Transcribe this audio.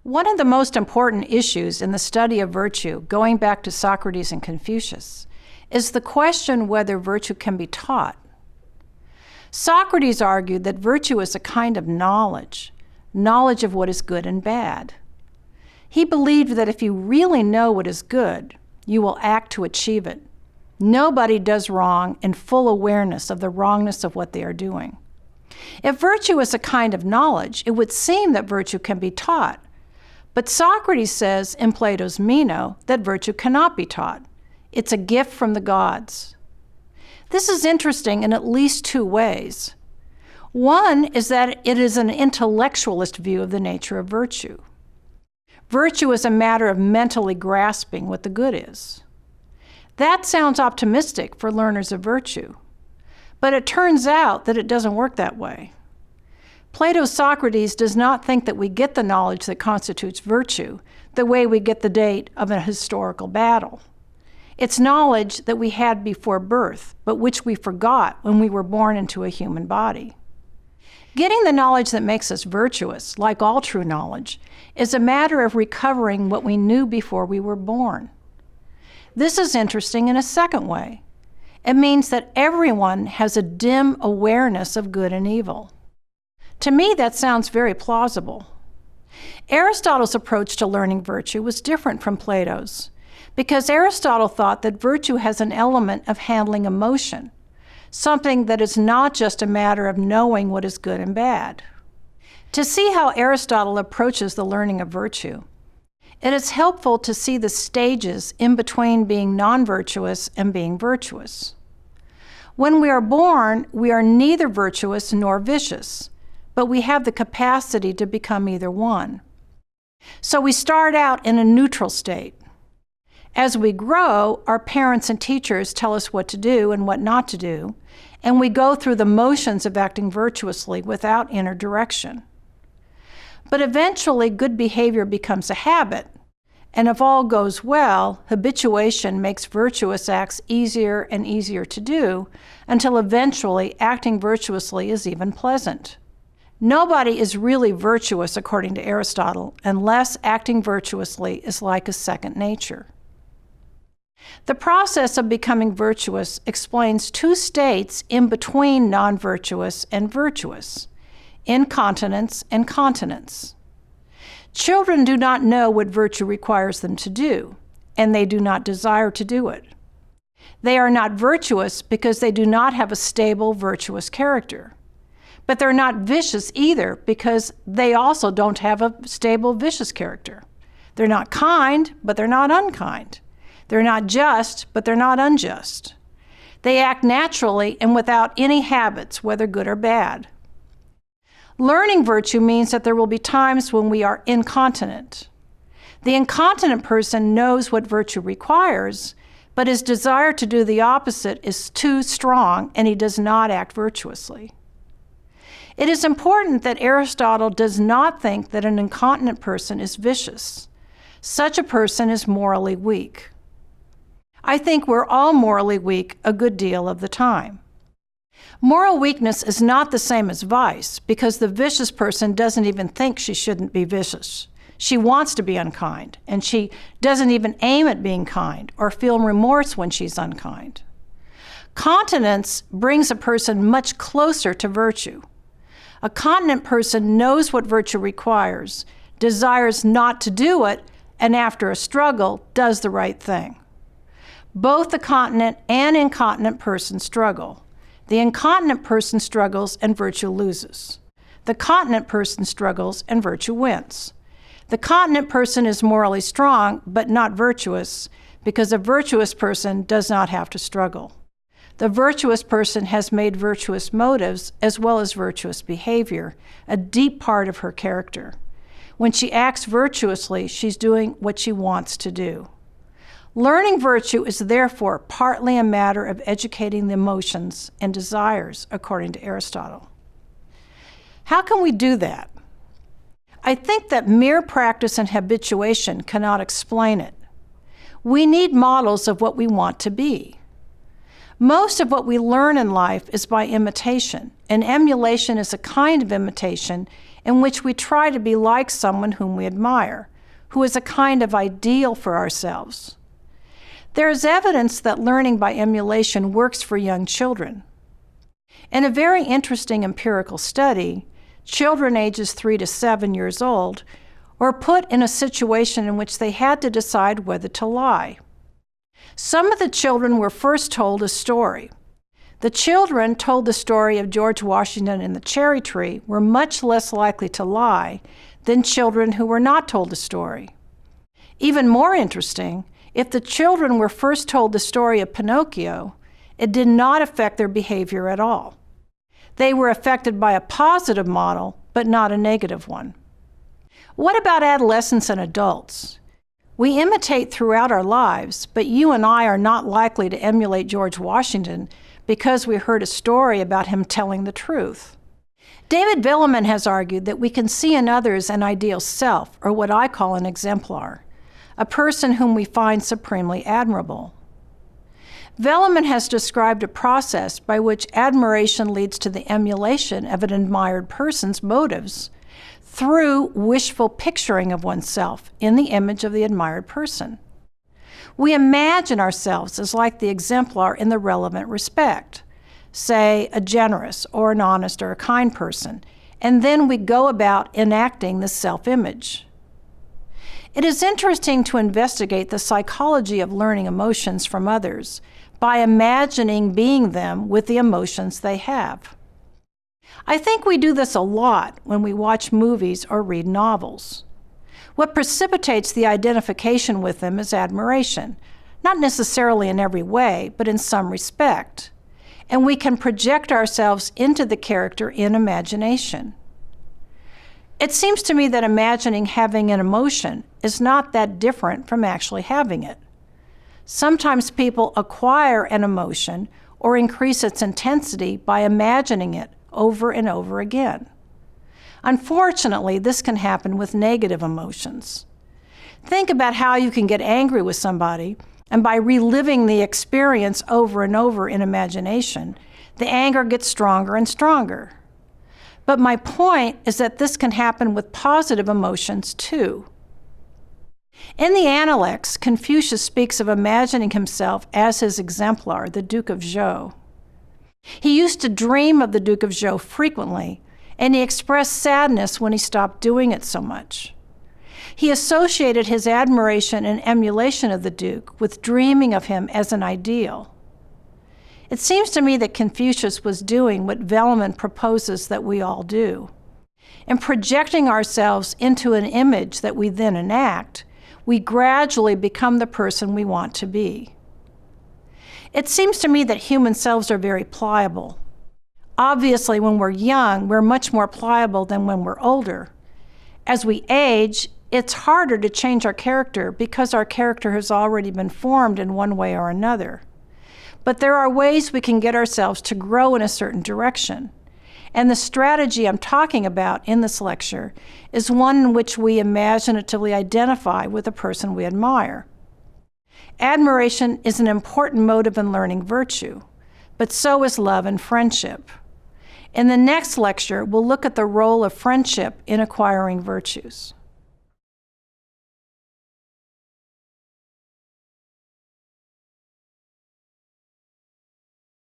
One of the most important issues in the study of virtue, going back to Socrates and Confucius, is the question whether virtue can be taught. Socrates argued that virtue is a kind of knowledge of what is good and bad. He believed that if you really know what is good, you will act to achieve it. Nobody does wrong in full awareness of the wrongness of what they are doing. If virtue is a kind of knowledge, it would seem that virtue can be taught. But Socrates says in Plato's Meno that virtue cannot be taught. It's a gift from the gods. This is interesting in at least two ways. One is that it is an intellectualist view of the nature of virtue. Virtue is a matter of mentally grasping what the good is. That sounds optimistic for learners of virtue, but it turns out that it doesn't work that way. Plato's Socrates does not think that we get the knowledge that constitutes virtue the way we get the date of a historical battle. It's knowledge that we had before birth, but which we forgot when we were born into a human body. Getting the knowledge that makes us virtuous, like all true knowledge, is a matter of recovering what we knew before we were born. This is interesting in a second way. It means that everyone has a dim awareness of good and evil. To me, that sounds very plausible. Aristotle's approach to learning virtue was different from Plato's, because Aristotle thought that virtue has an element of handling emotion, something that is not just a matter of knowing what is good and bad. To see how Aristotle approaches the learning of virtue, it is helpful to see the stages in between being non-virtuous and being virtuous. When we are born, we are neither virtuous nor vicious, but we have the capacity to become either one. So we start out in a neutral state. As we grow, our parents and teachers tell us what to do and what not to do, and we go through the motions of acting virtuously without inner direction. But eventually, good behavior becomes a habit, and if all goes well, habituation makes virtuous acts easier and easier to do, until eventually acting virtuously is even pleasant. Nobody is really virtuous, according to Aristotle, unless acting virtuously is like a second nature. The process of becoming virtuous explains two states in between non-virtuous and virtuous: incontinence and continence. Children do not know what virtue requires them to do, and they do not desire to do it. They are not virtuous because they do not have a stable, virtuous character. But they're not vicious either because they also don't have a stable, vicious character. They're not kind, but they're not unkind. They're not just, but they're not unjust. They act naturally and without any habits, whether good or bad. Learning virtue means that there will be times when we are incontinent. The incontinent person knows what virtue requires, but his desire to do the opposite is too strong, and he does not act virtuously. It is important that Aristotle does not think that an incontinent person is vicious. Such a person is morally weak. I think we're all morally weak a good deal of the time. Moral weakness is not the same as vice, because the vicious person doesn't even think she shouldn't be vicious. She wants to be unkind, and she doesn't even aim at being kind or feel remorse when she's unkind. Continence brings a person much closer to virtue. A continent person knows what virtue requires, desires not to do it, and after a struggle, does the right thing. Both the continent and incontinent person struggle. The incontinent person struggles and virtue loses. The continent person struggles and virtue wins. The continent person is morally strong, but not virtuous, because a virtuous person does not have to struggle. The virtuous person has made virtuous motives as well as virtuous behavior a deep part of her character. When she acts virtuously, she's doing what she wants to do. Learning virtue is therefore partly a matter of educating the emotions and desires, according to Aristotle. How can we do that? I think that mere practice and habituation cannot explain it. We need models of what we want to be. Most of what we learn in life is by imitation, and emulation is a kind of imitation in which we try to be like someone whom we admire, who is a kind of ideal for ourselves. There is evidence that learning by emulation works for young children. In a very interesting empirical study, children ages 3 to 7 years old were put in a situation in which they had to decide whether to lie. Some of the children were first told a story. The children told the story of George Washington and the cherry tree were much less likely to lie than children who were not told the story. Even more interesting, if the children were first told the story of Pinocchio, it did not affect their behavior at all. They were affected by a positive model, but not a negative one. What about adolescents and adults? We imitate throughout our lives, but you and I are not likely to emulate George Washington because we heard a story about him telling the truth. David Velleman has argued that we can see in others an ideal self, or what I call an exemplar, a person whom we find supremely admirable. Velleman has described a process by which admiration leads to the emulation of an admired person's motives through wishful picturing of oneself in the image of the admired person. We imagine ourselves as like the exemplar in the relevant respect, say a generous or an honest or a kind person, and then we go about enacting the self-image. It is interesting to investigate the psychology of learning emotions from others by imagining being them with the emotions they have. I think we do this a lot when we watch movies or read novels. What precipitates the identification with them is admiration, not necessarily in every way, but in some respect. And we can project ourselves into the character in imagination. It seems to me that imagining having an emotion is not that different from actually having it. Sometimes people acquire an emotion or increase its intensity by imagining it over and over again. Unfortunately, this can happen with negative emotions. Think about how you can get angry with somebody, and by reliving the experience over and over in imagination, the anger gets stronger and stronger. But my point is that this can happen with positive emotions too. In the Analects, Confucius speaks of imagining himself as his exemplar, the Duke of Zhou. He used to dream of the Duke of Zhou frequently, and he expressed sadness when he stopped doing it so much. He associated his admiration and emulation of the Duke with dreaming of him as an ideal. It seems to me that Confucius was doing what Velleman proposes that we all do. In projecting ourselves into an image that we then enact, we gradually become the person we want to be. It seems to me that human selves are very pliable. Obviously, when we're young, we're much more pliable than when we're older. As we age, it's harder to change our character because our character has already been formed in one way or another. But there are ways we can get ourselves to grow in a certain direction. And the strategy I'm talking about in this lecture is one in which we imaginatively identify with a person we admire. Admiration is an important motive in learning virtue, but so is love and friendship. In the next lecture, we'll look at the role of friendship in acquiring virtues.